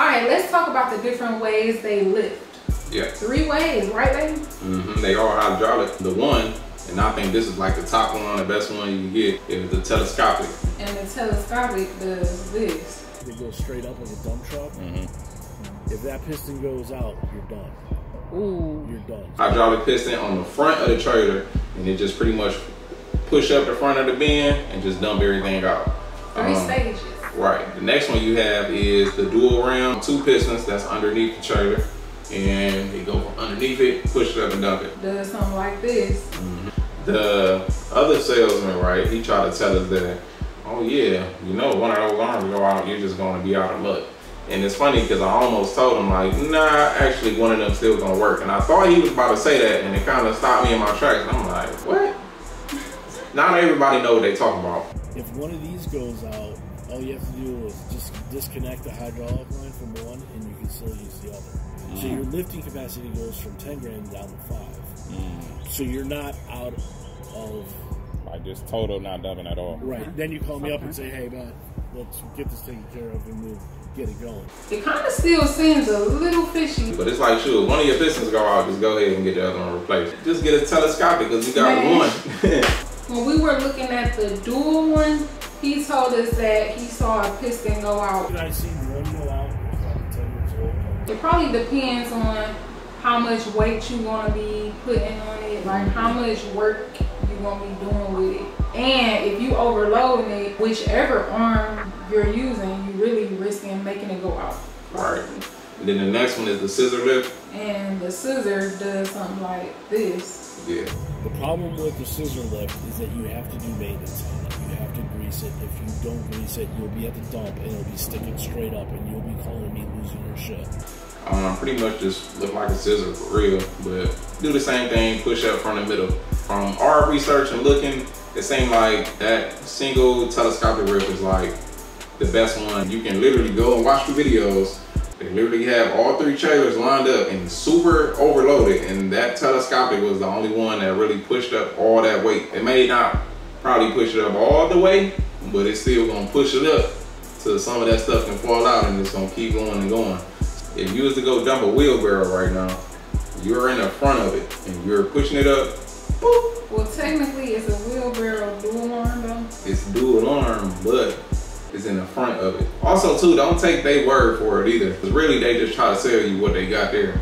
All right, let's talk about the different ways they lift. Yeah. 3 ways, right, baby? They are hydraulic. The one, and I think this is like the top one, the best one you can get, is the telescopic. And the telescopic does this. It goes straight up like a dump truck. If that piston goes out, you're done. Ooh. You're done. Hydraulic piston on the front of the trailer, and it just pretty much push up the front of the bin and just dump everything out. 3 stages. Right. The next one you have is the dual ram, 2 pistons that's underneath the trailer, and they go from underneath it, push it up and dump it. Does something like this. The other salesman, right, he tried to tell us that, oh yeah, you know, one of those arms go out, you're just going to be out of luck. And it's funny because I almost told him like, nah, actually one of them still gonna work. And I thought he was about to say that, and it kind of stopped me in my tracks. And I'm like, what? Not everybody know what they talking about. If one of these goes out, all you have to do is just disconnect the hydraulic line from one, and you can still use the other. So your lifting capacity goes from 10 grand down to 5. So you're not out of like just total not dumping at all. Right. Then you call me up and say, hey man, let's get this taken care of and we'll get it going. It kind of still seems a little fishy. But it's like, sure, one of your pistons go out, just go ahead and get the other one replaced. Just get a telescopic because you got one. When we were looking at the dual one, he told us that he saw a piston go out. I seen one go out, probably 10 years old. It probably depends on how much weight you're gonna be putting on it, like how much work you're gonna be doing with it. And if you overloading it, whichever arm you're using, you really risking making it go out. Right. And then the next one is the scissor lift. And the scissor does something like this. Yeah. The problem with the scissor lift is that you have to do maintenance on it. You have to grease it. If you don't grease it, you'll be at the dump and it'll be sticking straight up and you'll be calling me losing your shit. Pretty much just look like a scissor for real, but do the same thing, push up from the middle. From our research and looking, it seemed like that single telescopic rip is like the best one. You can literally go and watch the videos. They literally have all 3 trailers lined up and super overloaded, and that telescopic was the only one that really pushed up all that weight. It may not probably push it up all the way, but it's still gonna push it up so some of that stuff can fall out and it's gonna keep going and going. If you was to go dump a wheelbarrow right now, you're in the front of it and you're pushing it up, boop. Well, technically it's a wheelbarrow dual arm though. It's dual arm, but it's in the front of it. Also too, don't take their word for it either. Because really they just try to sell you what they got there.